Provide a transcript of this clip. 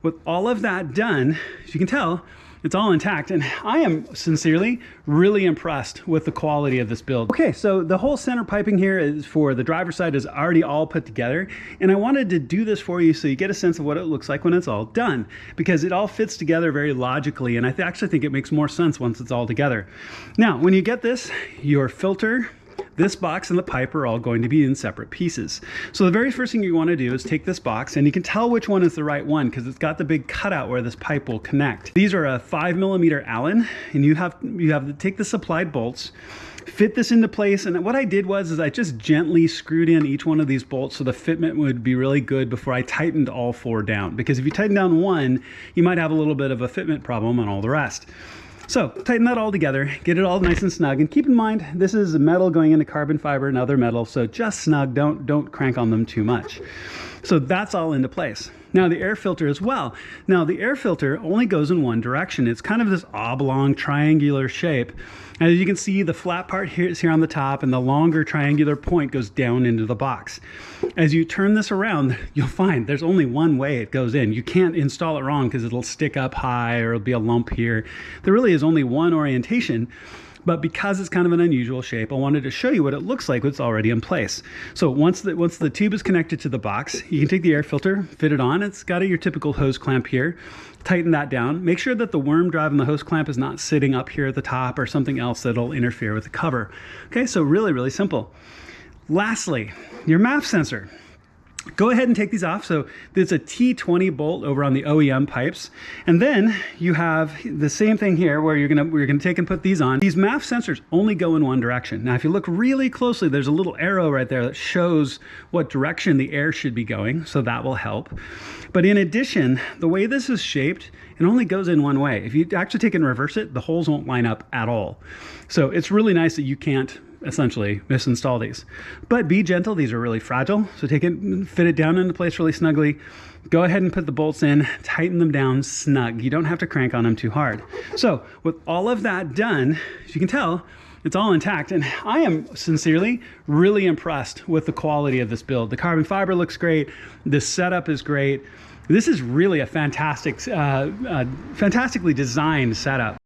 With all of that done, as you can tell, it's all intact, and I am sincerely really impressed with the quality of this build. Okay, so the whole center piping here is for the driver's side is already all put together, and I wanted to do this for you so you get a sense of what it looks like when it's all done, because it all fits together very logically, and I actually think it makes more sense once it's all together. Now, when you get this, your filter, this box and the pipe are all going to be in separate pieces. So the very first thing you want to do is take this box, and you can tell which one is the right one because it's got the big cutout where this pipe will connect. These are a 5mm Allen, and you have to take the supplied bolts, fit this into place. And what I did was I just gently screwed in each one of these bolts so the fitment would be really good before I tightened all four down, because if you tighten down one, you might have a little bit of a fitment problem on all the rest. So tighten that all together, get it all nice and snug, and keep in mind this is metal going into carbon fiber and other metal, so just snug, don't crank on them too much. So that's all into place. Now the air filter as well. Now the air filter only goes in one direction. It's kind of this oblong triangular shape. As you can see, the flat part here is here on the top, and the longer triangular point goes down into the box. As you turn this around, you'll find there's only one way it goes in. You can't install it wrong because it'll stick up high or it'll be a lump here. There really is only one orientation. But because it's kind of an unusual shape, I wanted to show you what it looks like when it's already in place. So once the tube is connected to the box, you can take the air filter, fit it on. It's got your typical hose clamp here. Tighten that down. Make sure that the worm drive in the hose clamp is not sitting up here at the top or something else that'll interfere with the cover. Okay, so really, really simple. Lastly, your MAF sensor. Go ahead and take these off. So there's a T20 bolt over on the OEM pipes, and then you have the same thing here where you're gonna take and put these on. These MAF sensors only go in one direction. Now if you look really closely, there's a little arrow right there that shows what direction the air should be going, so that will help. But in addition, the way this is shaped, it only goes in one way. If you actually take and reverse it, the holes won't line up at all. So it's really nice that you can't essentially misinstall these. But be gentle, these are really fragile. So take it, fit it down into place really snugly. Go ahead and put the bolts in, tighten them down snug. You don't have to crank on them too hard. So with all of that done, as you can tell, it's all intact, and I am sincerely really impressed with the quality of this build. The carbon fiber looks great. The setup is great. This is really a fantastic, fantastically designed setup.